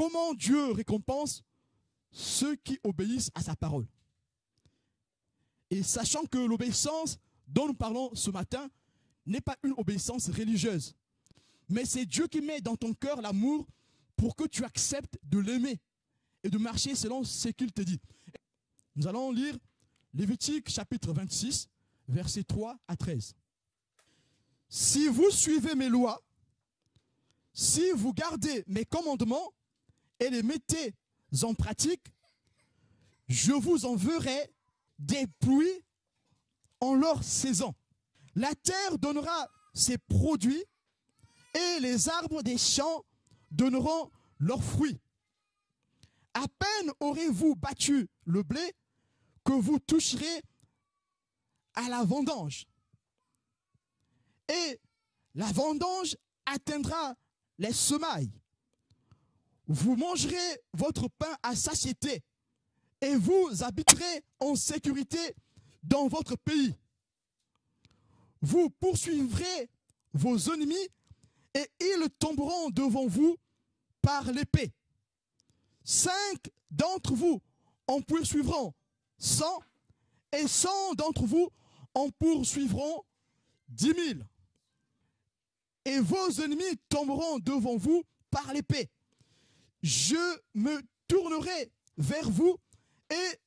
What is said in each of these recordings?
comment Dieu récompense ceux qui obéissent à sa parole. Et sachant que l'obéissance dont nous parlons ce matin n'est pas une obéissance religieuse, mais c'est Dieu qui met dans ton cœur l'amour pour que tu acceptes de l'aimer et de marcher selon ce qu'il te dit. Nous allons lire Lévitique chapitre 26, versets 3 à 13. Si vous suivez mes lois, si vous gardez mes commandements et les mettez en pratique, je vous enverrai des pluies en leur saison. La terre donnera ses produits et les arbres des champs donneront leurs fruits. À peine aurez-vous battu le blé que vous toucherez à la vendange. Et la vendange atteindra les semailles. Vous mangerez votre pain à satiété et vous habiterez en sécurité dans votre pays. Vous poursuivrez vos ennemis et ils tomberont devant vous par l'épée. 5 d'entre vous en poursuivront 100 et 100 d'entre vous en poursuivront 10 000. Et vos ennemis tomberont devant vous par l'épée. Je me tournerai vers vous et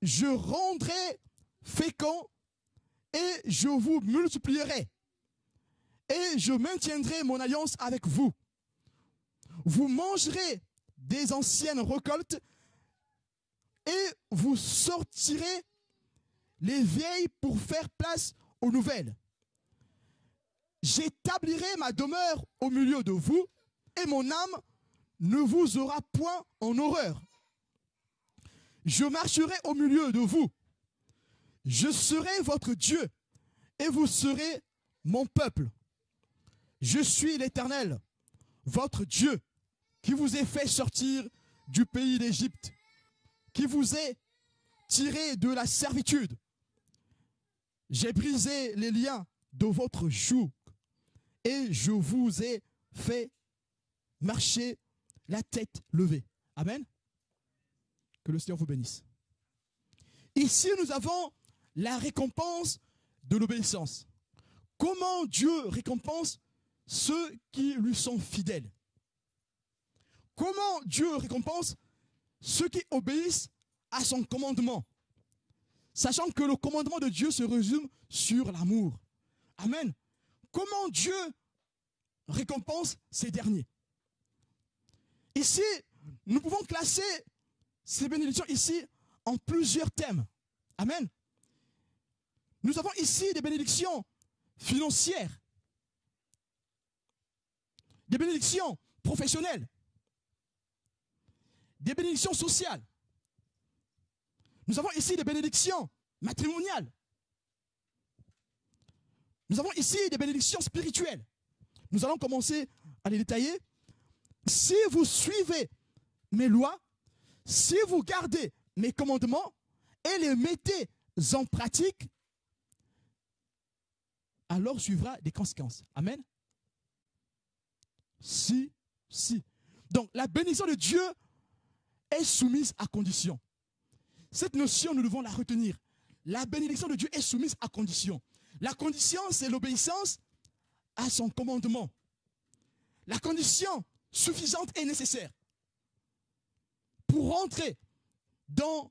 je rendrai fécond et je vous multiplierai. Et je maintiendrai mon alliance avec vous. Vous mangerez des anciennes récoltes et vous sortirez les vieilles pour faire place aux nouvelles. J'établirai ma demeure au milieu de vous et mon âme ne vous aura point en horreur. Je marcherai au milieu de vous. Je serai votre Dieu et vous serez mon peuple. Je suis l'Éternel, votre Dieu, qui vous ai fait sortir du pays d'Égypte, qui vous ai tiré de la servitude. J'ai brisé les liens de votre joug et je vous ai fait marcher la tête levée. Amen. Que le Seigneur vous bénisse. Ici, nous avons la récompense de l'obéissance. Comment Dieu récompense ceux qui lui sont fidèles? Comment Dieu récompense ceux qui obéissent à son commandement? Sachant que le commandement de Dieu se résume sur l'amour. Amen. Comment Dieu récompense ces derniers? Ici, nous pouvons classer ces bénédictions ici en plusieurs thèmes. Amen. Nous avons ici des bénédictions financières, des bénédictions professionnelles, des bénédictions sociales. Nous avons ici des bénédictions matrimoniales. Nous avons ici des bénédictions spirituelles. Nous allons commencer à les détailler. Si vous suivez mes lois, si vous gardez mes commandements et les mettez en pratique, alors suivra des conséquences. Amen. Si. Donc la bénédiction de Dieu est soumise à condition. Cette notion, nous devons la retenir. La bénédiction de Dieu est soumise à condition. La condition, c'est l'obéissance à son commandement. La condition suffisante et nécessaire pour rentrer dans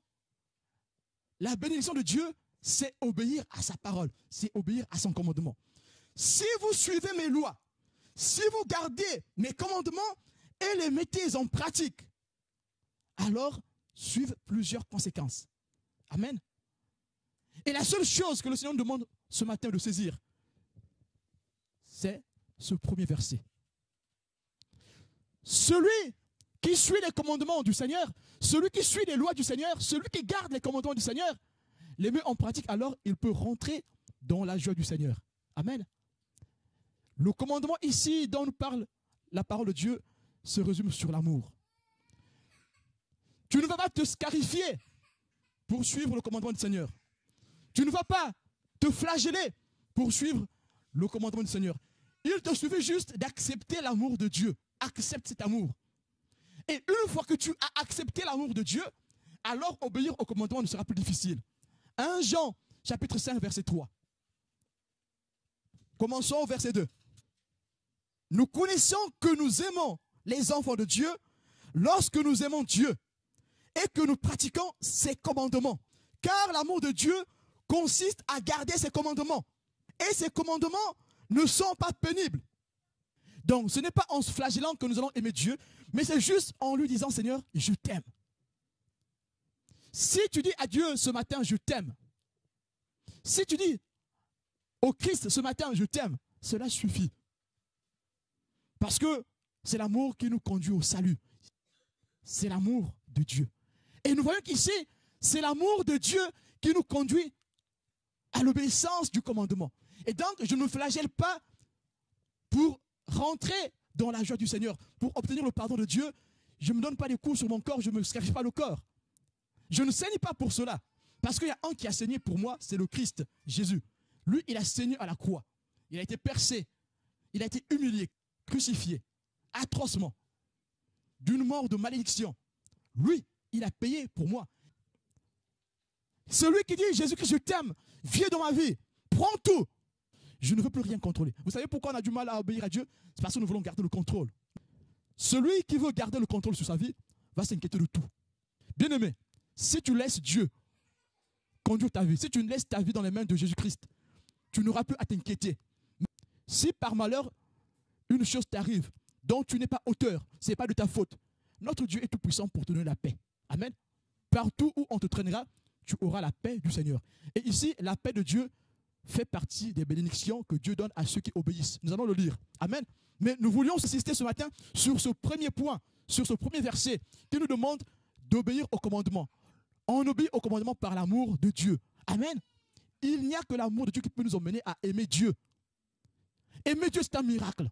la bénédiction de Dieu, c'est obéir à sa parole, c'est obéir à son commandement. Si vous suivez mes lois, si vous gardez mes commandements et les mettez en pratique, alors suivent plusieurs conséquences. Amen. Et la seule chose que le Seigneur nous demande ce matin de saisir, c'est ce premier verset. Celui qui suit les commandements du Seigneur, celui qui suit les lois du Seigneur, celui qui garde les commandements du Seigneur, les met en pratique, alors il peut rentrer dans la joie du Seigneur. Amen. Le commandement ici dont nous parle la parole de Dieu se résume sur l'amour. Tu ne vas pas te scarifier pour suivre le commandement du Seigneur. Tu ne vas pas te flageller pour suivre le commandement du Seigneur. Il te suffit juste d'accepter l'amour de Dieu. Accepte cet amour. Et une fois que tu as accepté l'amour de Dieu, alors obéir au commandement ne sera plus difficile. 1 Jean, chapitre 5, verset 3. Commençons au verset 2. Nous connaissons que nous aimons les enfants de Dieu lorsque nous aimons Dieu et que nous pratiquons ses commandements. Car l'amour de Dieu consiste à garder ses commandements. Et ces commandements ne sont pas pénibles. Donc, ce n'est pas en se flagellant que nous allons aimer Dieu, mais c'est juste en lui disant, Seigneur, je t'aime. Si tu dis à Dieu ce matin, je t'aime. Si tu dis au Christ ce matin, je t'aime, cela suffit. Parce que c'est l'amour qui nous conduit au salut. C'est l'amour de Dieu. Et nous voyons qu'ici, c'est l'amour de Dieu qui nous conduit à l'obéissance du commandement. Et donc, je ne me flagelle pas pour rentrer dans la joie du Seigneur, pour obtenir le pardon de Dieu. Je ne me donne pas des coups sur mon corps, je ne me scratche pas le corps. Je ne saigne pas pour cela. Parce qu'il y a un qui a saigné pour moi, c'est le Christ, Jésus. Lui, il a saigné à la croix. Il a été percé. Il a été humilié, crucifié, atrocement, d'une mort de malédiction. Lui, il a payé pour moi. Celui qui dit, Jésus-Christ, je t'aime, viens dans ma vie, prends tout. Je ne veux plus rien contrôler. Vous savez pourquoi on a du mal à obéir à Dieu? C'est parce que nous voulons garder le contrôle. Celui qui veut garder le contrôle sur sa vie va s'inquiéter de tout. Bien-aimé, si tu laisses Dieu conduire ta vie, si tu laisses ta vie dans les mains de Jésus-Christ, tu n'auras plus à t'inquiéter. Si par malheur, une chose t'arrive dont tu n'es pas auteur, ce n'est pas de ta faute, notre Dieu est tout puissant pour te donner la paix. Amen. Partout où on te traînera, tu auras la paix du Seigneur. Et ici, la paix de Dieu fait partie des bénédictions que Dieu donne à ceux qui obéissent. Nous allons le lire. Amen. Mais nous voulions insister ce matin sur ce premier point, sur ce premier verset qui nous demande d'obéir au commandement. On obéit au commandement par l'amour de Dieu. Amen. Il n'y a que l'amour de Dieu qui peut nous emmener à aimer Dieu. Aimer Dieu, c'est un miracle.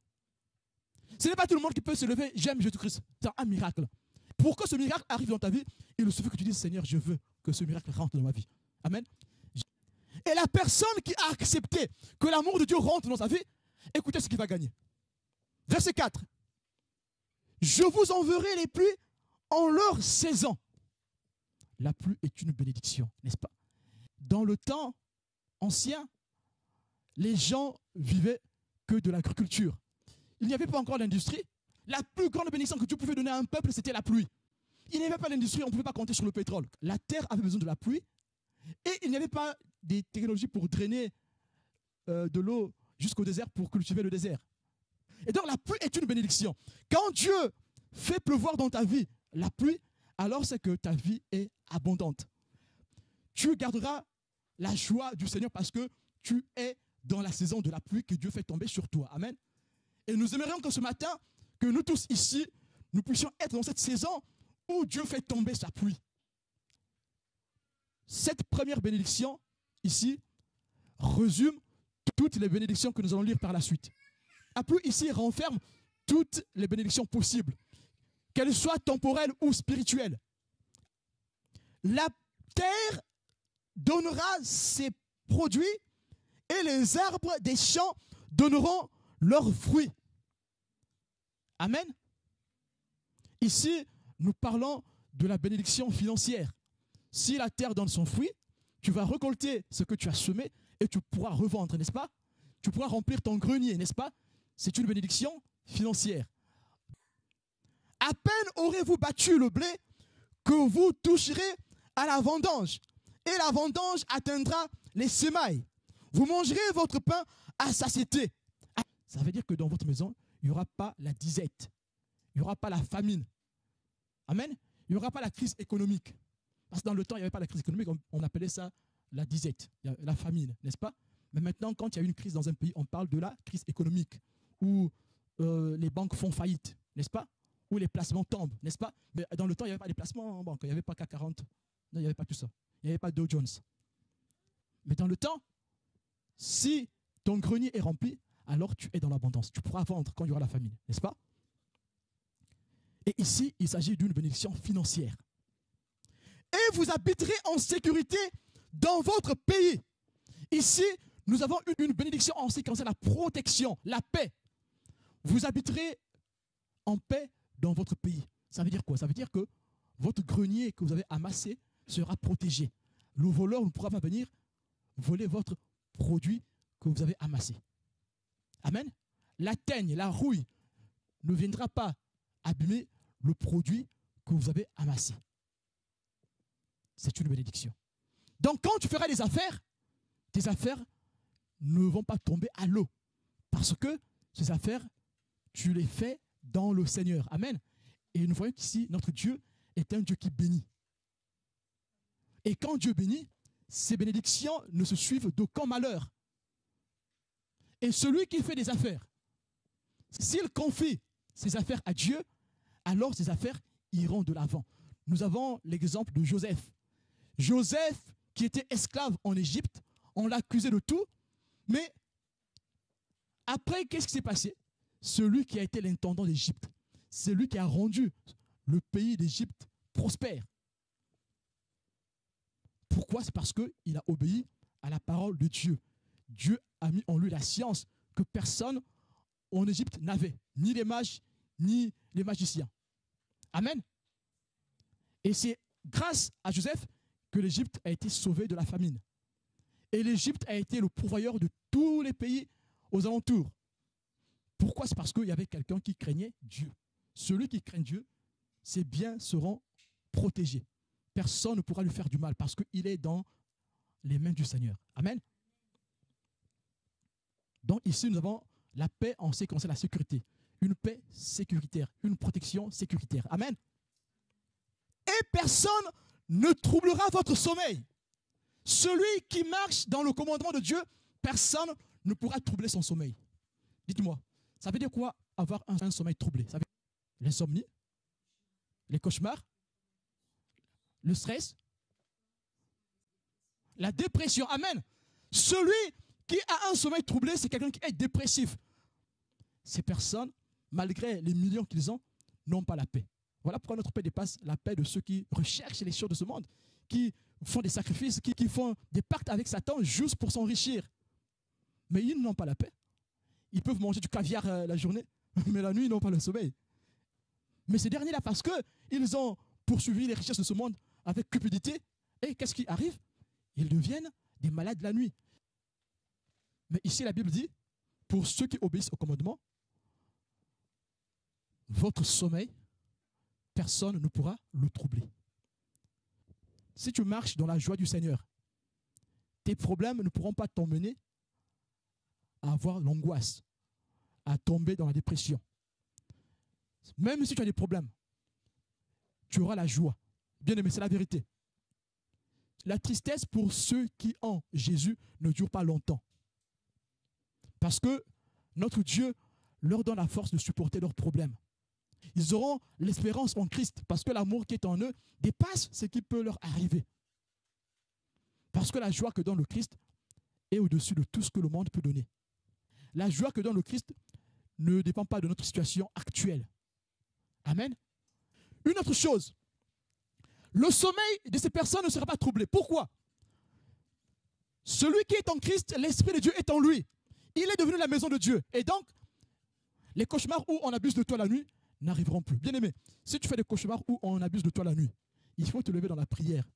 Ce n'est pas tout le monde qui peut se lever, j'aime Jésus-Christ. C'est un miracle. Pour que ce miracle arrive dans ta vie, il suffit que tu dises, Seigneur, je veux que ce miracle rentre dans ma vie. Amen. Et la personne qui a accepté que l'amour de Dieu rentre dans sa vie, écoutez ce qu'il va gagner. Verset 4. Je vous enverrai les pluies en leur saison. La pluie est une bénédiction, n'est-ce pas? Dans le temps ancien, les gens vivaient que de l'agriculture. Il n'y avait pas encore l'industrie. La plus grande bénédiction que Dieu pouvait donner à un peuple, c'était la pluie. Il n'y avait pas l'industrie, on ne pouvait pas compter sur le pétrole. La terre avait besoin de la pluie et il n'y avait pas des technologies pour drainer de l'eau jusqu'au désert pour cultiver le désert. Et donc la pluie est une bénédiction. Quand Dieu fait pleuvoir dans ta vie la pluie, alors c'est que ta vie est abondante. Tu garderas la joie du Seigneur parce que tu es dans la saison de la pluie que Dieu fait tomber sur toi. Amen. Et nous aimerions que ce matin, que nous tous ici, nous puissions être dans cette saison où Dieu fait tomber sa pluie. Cette première bénédiction, ici, résume toutes les bénédictions que nous allons lire par la suite. La pluie ici renferme toutes les bénédictions possibles, qu'elles soient temporelles ou spirituelles. La terre donnera ses produits et les arbres des champs donneront leurs fruits. Amen. Ici, nous parlons de la bénédiction financière. Si la terre donne son fruit, tu vas récolter ce que tu as semé et tu pourras revendre, n'est-ce pas? Tu pourras remplir ton grenier, n'est-ce pas? C'est une bénédiction financière. À peine aurez-vous battu le blé que vous toucherez à la vendange. Et la vendange atteindra les semailles. Vous mangerez votre pain à satiété. Ça veut dire que dans votre maison, il n'y aura pas la disette. Il n'y aura pas la famine. Amen. Il n'y aura pas la crise économique. Parce que dans le temps, il n'y avait pas la crise économique, on appelait ça la disette, la famine, n'est-ce pas? Mais maintenant, quand il y a une crise dans un pays, on parle de la crise économique, où les banques font faillite, n'est-ce pas? Où les placements tombent, n'est-ce pas? Mais dans le temps, il n'y avait pas de placements en banque, il n'y avait pas CAC 40, non, il n'y avait pas tout ça. Il n'y avait pas Dow Jones. Mais dans le temps, si ton grenier est rempli, alors tu es dans l'abondance. Tu pourras vendre quand il y aura la famine, n'est-ce pas? Et ici, il s'agit d'une bénédiction financière. Et vous habiterez en sécurité dans votre pays. Ici, nous avons une bénédiction en ce qui concerne la protection, la paix. Vous habiterez en paix dans votre pays. Ça veut dire quoi? Ça veut dire que votre grenier que vous avez amassé sera protégé. Le voleur ne pourra pas venir voler votre produit que vous avez amassé. Amen. La teigne, la rouille ne viendra pas abîmer le produit que vous avez amassé. C'est une bénédiction. Donc quand tu feras des affaires, tes affaires ne vont pas tomber à l'eau. Parce que ces affaires, tu les fais dans le Seigneur. Amen. Et nous voyons qu'ici, notre Dieu est un Dieu qui bénit. Et quand Dieu bénit, ces bénédictions ne se suivent d'aucun malheur. Et celui qui fait des affaires, s'il confie ses affaires à Dieu, alors ses affaires iront de l'avant. Nous avons l'exemple de Joseph. Joseph, qui était esclave en Égypte, on l'a accusé de tout, mais après, qu'est-ce qui s'est passé? Celui qui a été l'intendant d'Égypte, c'est lui qui a rendu le pays d'Égypte prospère. Pourquoi? C'est parce qu'il a obéi à la parole de Dieu. Dieu a mis en lui la science que personne en Égypte n'avait, ni les mages, ni les magiciens. Amen. Et c'est grâce à Joseph que l'Égypte a été sauvée de la famine. Et l'Égypte a été le pourvoyeur de tous les pays aux alentours. Pourquoi? C'est parce qu'il y avait quelqu'un qui craignait Dieu. Celui qui craint Dieu, ses biens seront protégés. Personne ne pourra lui faire du mal parce qu'il est dans les mains du Seigneur. Amen. Donc ici, nous avons la paix en ce qui concerne la sécurité. Une paix sécuritaire, une protection sécuritaire. Amen. Et personne ne troublera votre sommeil. Celui qui marche dans le commandement de Dieu, personne ne pourra troubler son sommeil. Dites-moi, ça veut dire quoi avoir un sommeil troublé? Ça veut dire l'insomnie, les cauchemars, le stress, la dépression. Amen. Celui qui a un sommeil troublé, c'est quelqu'un qui est dépressif. Ces personnes, malgré les millions qu'ils ont, n'ont pas la paix. Voilà pourquoi notre paix dépasse la paix de ceux qui recherchent les choses de ce monde, qui font des sacrifices, qui font des pactes avec Satan juste pour s'enrichir. Mais ils n'ont pas la paix. Ils peuvent manger du caviar la journée, mais la nuit, ils n'ont pas le sommeil. Mais ces derniers-là, parce qu'ils ont poursuivi les richesses de ce monde avec cupidité, et qu'est-ce qui arrive? Ils deviennent des malades la nuit. Mais ici, la Bible dit, pour ceux qui obéissent au commandement, votre sommeil, personne ne pourra le troubler. Si tu marches dans la joie du Seigneur, tes problèmes ne pourront pas t'emmener à avoir l'angoisse, à tomber dans la dépression. Même si tu as des problèmes, tu auras la joie. Bien aimé, c'est la vérité. La tristesse pour ceux qui ont Jésus ne dure pas longtemps. Parce que notre Dieu leur donne la force de supporter leurs problèmes. Ils auront l'espérance en Christ parce que l'amour qui est en eux dépasse ce qui peut leur arriver. Parce que la joie que donne le Christ est au-dessus de tout ce que le monde peut donner. La joie que donne le Christ ne dépend pas de notre situation actuelle. Amen. Une autre chose, le sommeil de ces personnes ne sera pas troublé. Pourquoi? Celui qui est en Christ, l'Esprit de Dieu est en lui. Il est devenu la maison de Dieu. Et donc, les cauchemars où on abuse de toi la nuit n'arriveront plus. Bien aimé, si tu fais des cauchemars où on abuse de toi la nuit, il faut te lever dans la prière.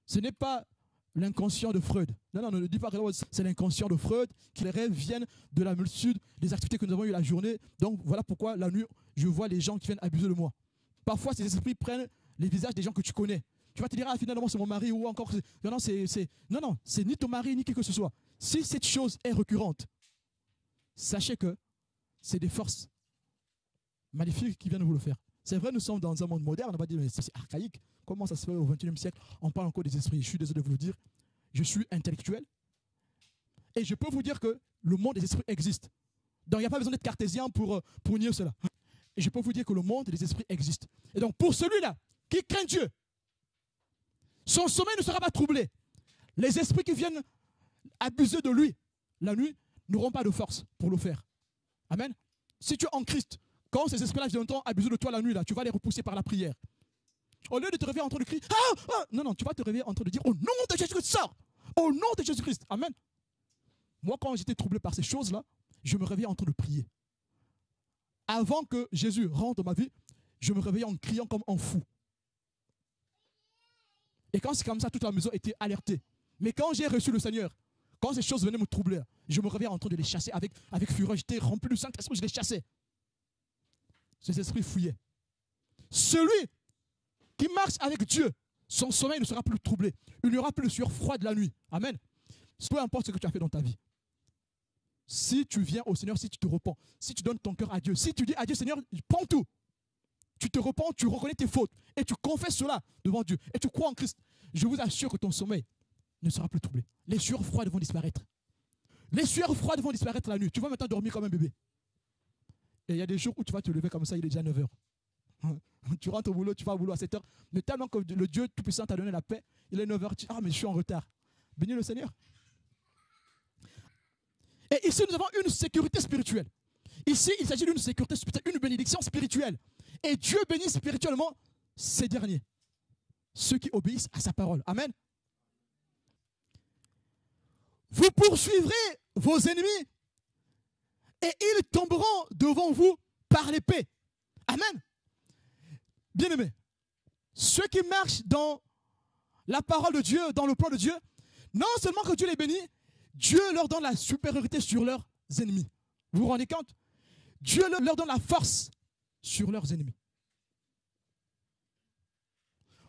Ce n'est pas l'inconscient de Freud. Non, ne dis pas que c'est l'inconscient de Freud, que les rêves viennent de la multitude des activités que nous avons eues la journée. Donc voilà pourquoi la nuit, je vois les gens qui viennent abuser de moi. Parfois, ces esprits prennent les visages des gens que tu connais. Tu vas te dire, ah, finalement, c'est mon mari ou encore... Non, c'est ni ton mari, ni qui que ce soit. Si cette chose est récurrente, sachez que c'est des forces maléfiques qui viennent vous le faire. C'est vrai, nous sommes dans un monde moderne, on va dire, mais c'est archaïque. Comment ça se fait au XXIe siècle? On parle encore des esprits. Je suis désolé de vous le dire. Je suis intellectuel. Et je peux vous dire que le monde des esprits existe. Donc, il n'y a pas besoin d'être cartésien pour nier cela. Et je peux vous dire que le monde des esprits existe. Et donc, pour celui-là qui craint Dieu, son sommeil ne sera pas troublé. Les esprits qui viennent abuser de lui la nuit n'auront pas de force pour le faire. Amen. Si tu es en Christ, quand ces esprits-là viennent abuser de toi la nuit, là, tu vas les repousser par la prière. Au lieu de te réveiller en train de crier, non, tu vas te réveiller en train de dire, au nom de Jésus-Christ, sors! Au nom de Jésus-Christ. Amen. Moi, quand j'étais troublé par ces choses-là, je me réveillais en train de prier. Avant que Jésus rentre dans ma vie, je me réveillais en criant comme un fou. Et quand c'est comme ça, toute la maison était alertée. Mais quand j'ai reçu le Seigneur, quand ces choses venaient me troubler, je me réveillais en train de les chasser avec fureur. J'étais rempli du Saint-Esprit, je les chassais. Ces esprits fouillaient. Celui qui marche avec Dieu, son sommeil ne sera plus troublé. Il n'y aura plus de sueur froide la nuit. Amen. Peu importe ce que tu as fait dans ta vie. Si tu viens au Seigneur, si tu te repens, si tu donnes ton cœur à Dieu, si tu dis à Dieu, Seigneur, prends tout. Tu te repens, tu reconnais tes fautes et tu confesses cela devant Dieu et tu crois en Christ. Je vous assure que ton sommeil ne sera plus troublé. Les sueurs froides vont disparaître. Les sueurs froides vont disparaître la nuit. Tu vas maintenant dormir comme un bébé. Et il y a des jours où tu vas te lever comme ça, il est déjà 9 h. Tu rentres au boulot, tu vas au boulot à 7 h. Mais tellement que le Dieu Tout-Puissant t'a donné la paix, il est 9 h. Tu dis, ah, mais je suis en retard. Bénis le Seigneur. Et ici, nous avons une sécurité spirituelle. Ici, il s'agit d'une sécurité spirituelle, une bénédiction spirituelle. Et Dieu bénit spirituellement ces derniers, ceux qui obéissent à sa parole. Amen. Vous poursuivrez vos ennemis et ils tomberont devant vous par l'épée. Amen. Bien-aimés, ceux qui marchent dans la parole de Dieu, dans le plan de Dieu, non seulement que Dieu les bénit, Dieu leur donne la supériorité sur leurs ennemis. Vous vous rendez compte? Dieu leur donne la force sur leurs ennemis.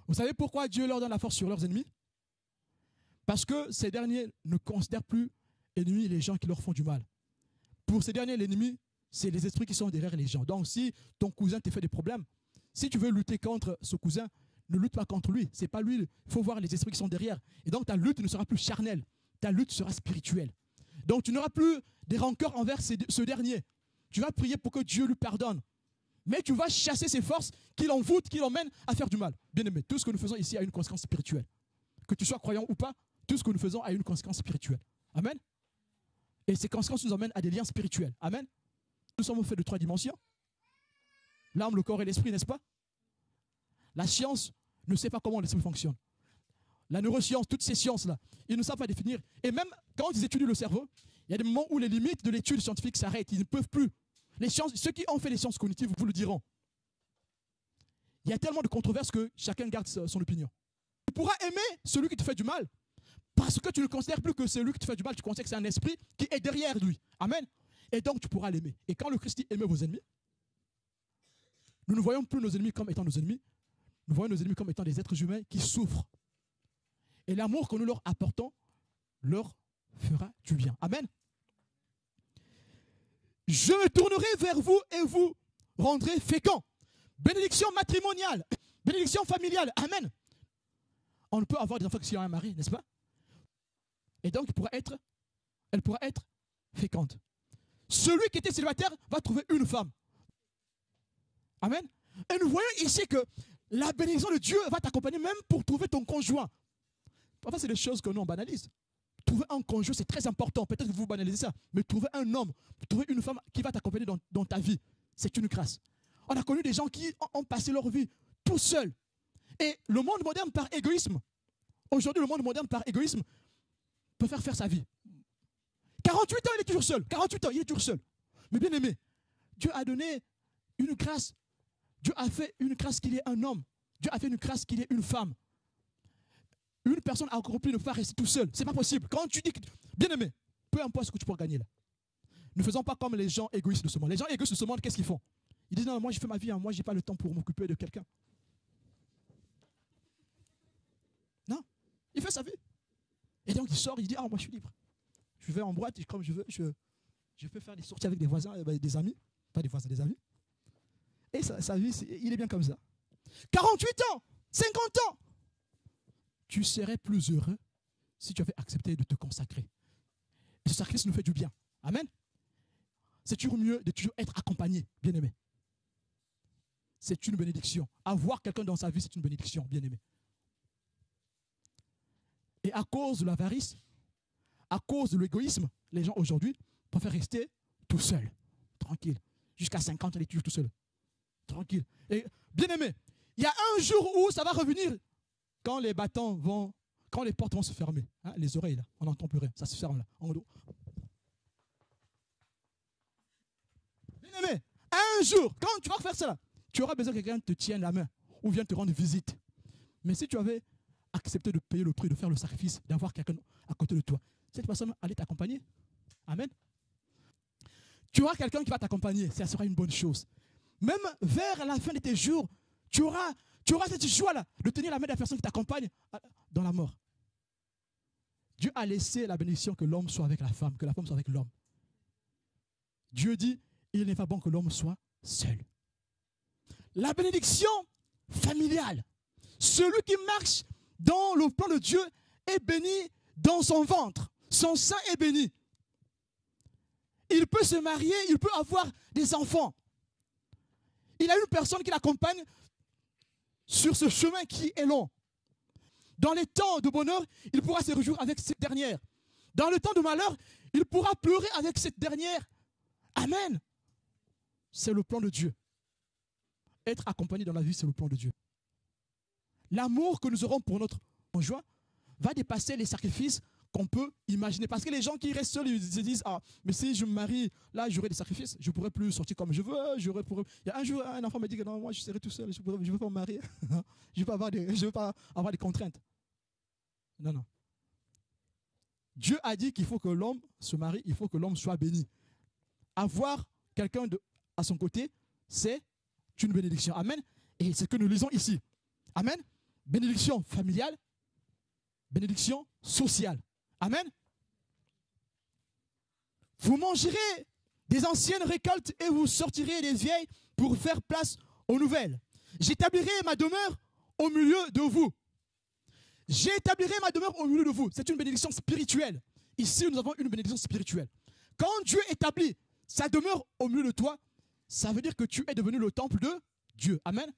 Vous savez pourquoi Dieu leur donne la force sur leurs ennemis? Parce que ces derniers ne considèrent plus ennemis les gens qui leur font du mal. Pour ces derniers, l'ennemi, c'est les esprits qui sont derrière les gens. Donc si ton cousin te fait des problèmes, si tu veux lutter contre ce cousin, ne lutte pas contre lui. Ce n'est pas lui. Il faut voir les esprits qui sont derrière. Et donc ta lutte ne sera plus charnelle. Ta lutte sera spirituelle. Donc tu n'auras plus des rancœurs envers ce dernier. Tu vas prier pour que Dieu lui pardonne. Mais tu vas chasser ses forces qui l'envoûtent, qui l'emmènent à faire du mal. Bien-aimé, tout ce que nous faisons ici a une conséquence spirituelle. Que tu sois croyant ou pas, tout ce que nous faisons a une conséquence spirituelle. Amen. Et ces conséquences nous emmènent à des liens spirituels. Amen. Nous sommes faits de 3 dimensions. L'âme, le corps et l'esprit, n'est-ce pas? La science ne sait pas comment l'esprit fonctionne. La neuroscience, toutes ces sciences-là, ils ne savent pas définir. Et même quand ils étudient le cerveau, il y a des moments où les limites de l'étude scientifique s'arrêtent. Ils ne peuvent plus. Les sciences, ceux qui ont fait les sciences cognitives vous le diront. Il y a tellement de controverses que chacun garde son opinion. Tu pourras aimer celui qui te fait du mal parce que tu ne considères plus que celui qui te fait du mal, tu considères que c'est un esprit qui est derrière lui. Amen. Et donc tu pourras l'aimer. Et quand le Christ dit aimez vos ennemis, nous ne voyons plus nos ennemis comme étant nos ennemis. Nous voyons nos ennemis comme étant des êtres humains qui souffrent. Et l'amour que nous leur apportons leur fera du bien. Amen. Je me tournerai vers vous et vous rendrez féconds. Bénédiction matrimoniale, bénédiction familiale. Amen. On ne peut avoir des enfants que s'il y a un mari, n'est-ce pas? Et donc, elle pourra être féconde. Celui qui était célibataire va trouver une femme. Amen. Et nous voyons ici que la bénédiction de Dieu va t'accompagner même pour trouver ton conjoint. Parfois, c'est des choses que nous, on banalise. Trouver un conjoint, c'est très important. Peut-être que vous banalisez ça. Mais trouver un homme, trouver une femme qui va t'accompagner dans ta vie, c'est une grâce. On a connu des gens qui ont passé leur vie tout seuls. Et le monde moderne, par égoïsme, aujourd'hui, le monde moderne, par égoïsme, peut faire sa vie. 48 ans, il est toujours seul. 48 ans, il est toujours seul. Mais bien aimé, Dieu a donné une grâce. Dieu a fait une grâce qu'il ait un homme. Dieu a fait une grâce qu'il ait une femme. Une personne accomplie ne peut pas rester tout seul. Ce n'est pas possible. Quand tu dis que, bien aimé, peu importe ce que tu pourras gagner là. Ne faisons pas comme les gens égoïstes de ce monde. Les gens égoïstes de ce monde, qu'est-ce qu'ils font? Ils disent non, moi j'ai fait ma vie, hein. Moi j'ai pas le temps pour m'occuper de quelqu'un. Non, il fait sa vie. Et donc il sort, il dit ah moi je suis libre. Je vais en boîte comme je veux, je peux faire des sorties avec des voisins, des amis, pas des voisins, des amis. Et sa vie, il est bien comme ça. 48 ans, 50 ans. Tu serais plus heureux si tu avais accepté de te consacrer. Et ce sacrifice nous fait du bien. Amen. C'est toujours mieux de toujours être accompagné, bien-aimé. C'est une bénédiction. Avoir quelqu'un dans sa vie, c'est une bénédiction, bien-aimé. Et à cause de l'avarice, à cause de l'égoïsme, les gens aujourd'hui préfèrent rester tout seuls, tranquille. Jusqu'à 50 ans, ils sont toujours tout seuls. Tranquille. Et bien-aimé, il y a un jour où ça va revenir. Quand les bâtons vont, quand les portes vont se fermer, hein, les oreilles là, on n'entend plus rien, ça se ferme là, en haut. Bien-aimé, un jour, quand tu vas faire ça là, tu auras besoin que quelqu'un te tienne la main ou vienne te rendre visite. Mais si tu avais accepté de payer le prix, de faire le sacrifice, d'avoir quelqu'un à côté de toi, cette personne allait t'accompagner. Amen. Tu auras quelqu'un qui va t'accompagner, ça sera une bonne chose. Même vers la fin de tes jours, tu auras cette joie-là de tenir la main de la personne qui t'accompagne dans la mort. Dieu a laissé la bénédiction que l'homme soit avec la femme, que la femme soit avec l'homme. Dieu dit, il n'est pas bon que l'homme soit seul. La bénédiction familiale. Celui qui marche dans le plan de Dieu est béni dans son ventre. Son sein est béni. Il peut se marier, il peut avoir des enfants. Il a une personne qui l'accompagne sur ce chemin qui est long. Dans les temps de bonheur, il pourra se réjouir avec cette dernière. Dans le temps de malheur, il pourra pleurer avec cette dernière. Amen. C'est le plan de Dieu. Être accompagné dans la vie, c'est le plan de Dieu. L'amour que nous aurons pour notre conjoint va dépasser les sacrifices qu'on peut imaginer. Parce que les gens qui restent seuls, ils se disent, ah, mais si je me marie, là, j'aurai des sacrifices, je ne pourrai plus sortir comme je veux. Il y a un jour, un enfant m'a dit que non, moi, je serai tout seul, je ne veux pas me marier. Je ne veux pas avoir des contraintes. Non, non. Dieu a dit qu'il faut que l'homme se marie, il faut que l'homme soit béni. Avoir quelqu'un à son côté, c'est une bénédiction. Amen. Et c'est ce que nous lisons ici. Amen. Bénédiction familiale, bénédiction sociale. Amen. Vous mangerez des anciennes récoltes et vous sortirez des vieilles pour faire place aux nouvelles. J'établirai ma demeure au milieu de vous. J'établirai ma demeure au milieu de vous. C'est une bénédiction spirituelle. Ici, nous avons une bénédiction spirituelle. Quand Dieu établit sa demeure au milieu de toi, ça veut dire que tu es devenu le temple de Dieu. Amen.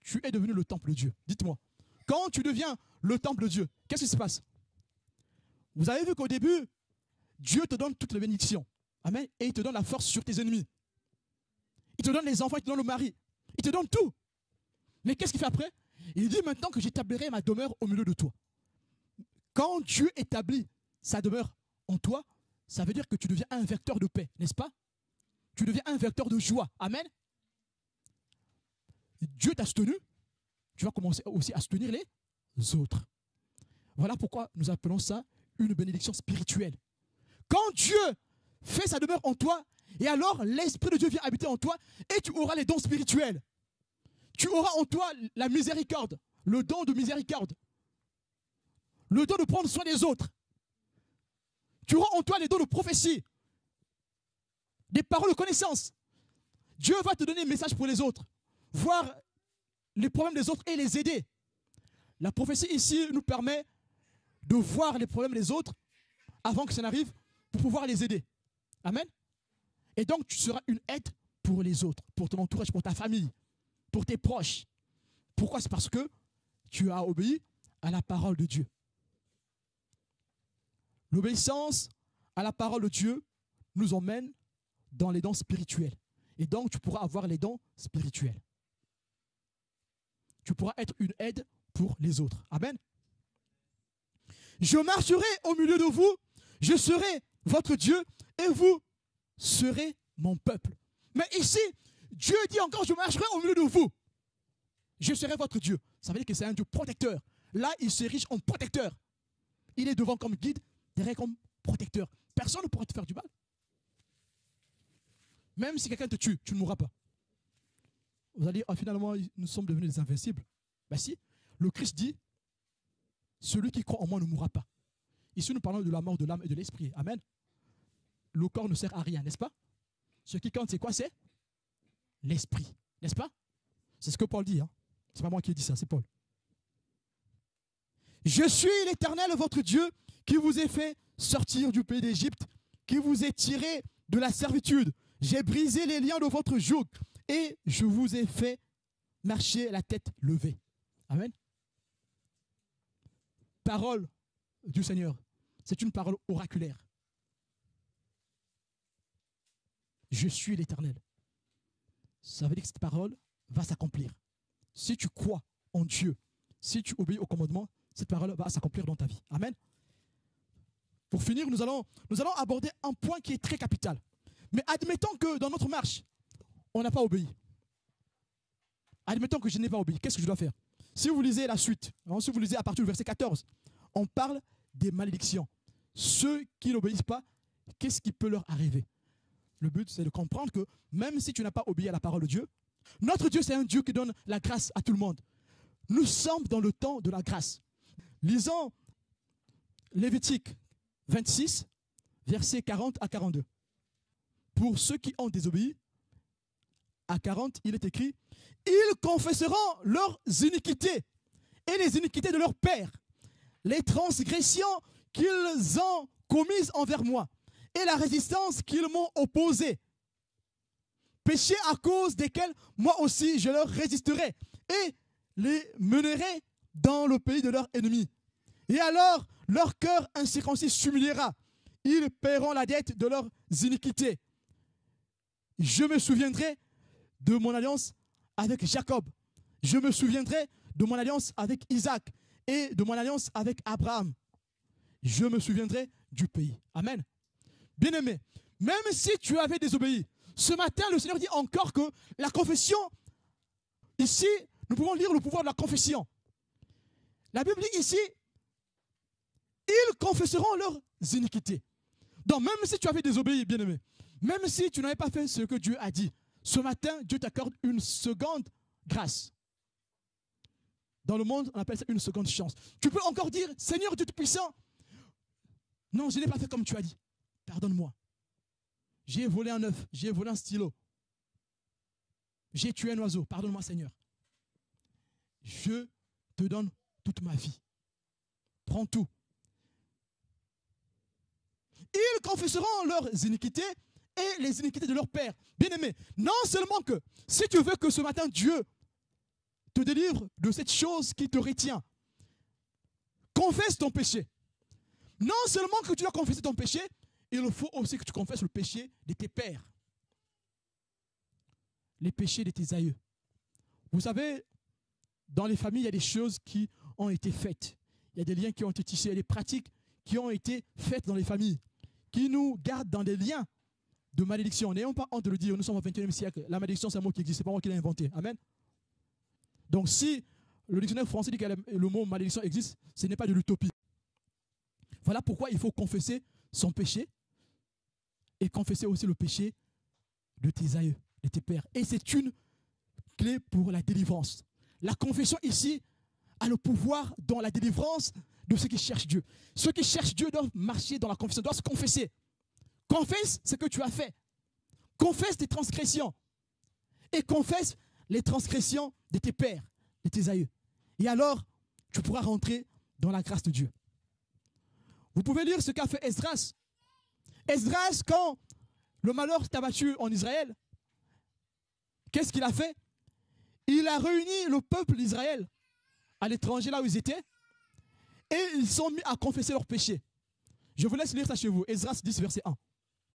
Tu es devenu le temple de Dieu. Dites-moi, quand tu deviens le temple de Dieu, qu'est-ce qui se passe? Vous avez vu qu'au début, Dieu te donne toutes les bénédictions. Amen. Et il te donne la force sur tes ennemis. Il te donne les enfants, il te donne le mari. Il te donne tout. Mais qu'est-ce qu'il fait après? Il dit maintenant que j'établirai ma demeure au milieu de toi. Quand Dieu établit sa demeure en toi, ça veut dire que tu deviens un vecteur de paix, n'est-ce pas? Tu deviens un vecteur de joie. Amen. Dieu t'a soutenu, tu vas commencer aussi à soutenir les autres. Voilà pourquoi nous appelons ça une bénédiction spirituelle. Quand Dieu fait sa demeure en toi, et alors l'Esprit de Dieu vient habiter en toi, et tu auras les dons spirituels. Tu auras en toi la miséricorde, le don de miséricorde, le don de prendre soin des autres. Tu auras en toi les dons de prophétie, des paroles de connaissance. Dieu va te donner un message pour les autres, voir les problèmes des autres et les aider. La prophétie ici nous permet de voir les problèmes des autres avant que ça n'arrive pour pouvoir les aider. Amen. Et donc tu seras une aide pour les autres, pour ton entourage, pour ta famille, pour tes proches. Pourquoi? C'est parce que tu as obéi à la parole de Dieu. L'obéissance à la parole de Dieu nous emmène dans les dons spirituels. Et donc tu pourras avoir les dons spirituels. Tu pourras être une aide pour les autres. Amen. Je marcherai au milieu de vous, je serai votre Dieu et vous serez mon peuple. Mais ici, Dieu dit encore, je marcherai au milieu de vous. Je serai votre Dieu. Ça veut dire que c'est un Dieu protecteur. Là, il s'érige en protecteur. Il est devant comme guide, derrière comme protecteur. Personne ne pourra te faire du mal. Même si quelqu'un te tue, tu ne mourras pas. Vous allez dire, ah, finalement, nous sommes devenus des invincibles. Ben si, le Christ dit, celui qui croit en moi ne mourra pas. Ici, nous parlons de la mort de l'âme et de l'esprit. Amen. Le corps ne sert à rien, n'est-ce pas? Ce qui compte, c'est quoi? C'est l'esprit, n'est-ce pas? C'est ce que Paul dit. Hein? Ce n'est pas moi qui ai dit ça, c'est Paul. Je suis l'Éternel, votre Dieu, qui vous ai fait sortir du pays d'Égypte, qui vous ai tiré de la servitude. J'ai brisé les liens de votre joug et je vous ai fait marcher la tête levée. Amen. Parole du Seigneur. C'est une parole oraculaire. Je suis l'Éternel. Ça veut dire que cette parole va s'accomplir. Si tu crois en Dieu, si tu obéis au commandement, cette parole va s'accomplir dans ta vie. Amen. Pour finir, nous allons aborder un point qui est très capital. Mais admettons que dans notre marche, on n'a pas obéi. Admettons que je n'ai pas obéi. Qu'est-ce que je dois faire? Si vous lisez la suite, hein, si vous lisez à partir du verset 14, on parle des malédictions. Ceux qui n'obéissent pas, qu'est-ce qui peut leur arriver? Le but, c'est de comprendre que même si tu n'as pas obéi à la parole de Dieu, notre Dieu, c'est un Dieu qui donne la grâce à tout le monde. Nous sommes dans le temps de la grâce. Lisons Lévitique 26, versets 40 à 42. Pour ceux qui ont désobéi, à 40, il est écrit, « Ils confesseront leurs iniquités et les iniquités de leur père, les transgressions qu'ils ont commises envers moi et la résistance qu'ils m'ont opposée. Péchés à cause desquels moi aussi je leur résisterai et les mènerai dans le pays de leurs ennemis. Et alors leur cœur incirconcis s'humiliera. Ils paieront la dette de leurs iniquités. Je me souviendrai de mon alliance avec Jacob. Je me souviendrai de mon alliance avec Isaac et de mon alliance avec Abraham. Je me souviendrai du pays. Amen. Bien-aimé, même si tu avais désobéi, ce matin, le Seigneur dit encore que la confession, ici, nous pouvons lire le pouvoir de la confession. La Bible dit ici, ils confesseront leurs iniquités. Donc même si tu avais désobéi, bien-aimé, même si tu n'avais pas fait ce que Dieu a dit, ce matin, Dieu t'accorde une seconde grâce. Dans le monde, on appelle ça une seconde chance. Tu peux encore dire, Seigneur Dieu Tout-Puissant, non, je n'ai pas fait comme tu as dit. Pardonne-moi. J'ai volé un œuf, j'ai volé un stylo. J'ai tué un oiseau. Pardonne-moi, Seigneur. Je te donne toute ma vie. Prends tout. Ils confesseront leurs iniquités et les iniquités de leur père. Bien-aimé, non seulement que si tu veux que ce matin Dieu te délivre de cette chose qui te retient, confesse ton péché. Non seulement que tu dois confesser ton péché, il faut aussi que tu confesses le péché de tes pères. Les péchés de tes aïeux. Vous savez, dans les familles, il y a des choses qui ont été faites. Il y a des liens qui ont été tissés, il y a des pratiques qui ont été faites dans les familles, qui nous gardent dans des liens de malédiction. N'ayons pas honte de le dire, nous sommes au XXIe siècle. La malédiction, c'est un mot qui existe, ce n'est pas moi qui l'ai inventé. Amen. Donc si le dictionnaire français dit que le mot malédiction existe, ce n'est pas de l'utopie. Voilà pourquoi il faut confesser son péché et confesser aussi le péché de tes aïeux, de tes pères. Et c'est une clé pour la délivrance. La confession ici a le pouvoir dans la délivrance de ceux qui cherchent Dieu. Ceux qui cherchent Dieu doivent marcher dans la confession, doivent se confesser. Confesse ce que tu as fait. Confesse tes transgressions. Et confesse les transgressions de tes pères, de tes aïeux. Et alors, tu pourras rentrer dans la grâce de Dieu. Vous pouvez lire ce qu'a fait Esdras. Esdras, quand le malheur s'est abattu en Israël, qu'est-ce qu'il a fait? Il a réuni le peuple d'Israël à l'étranger, là où ils étaient, et ils sont mis à confesser leurs péchés. Je vous laisse lire ça chez vous. Esdras 10, verset 1.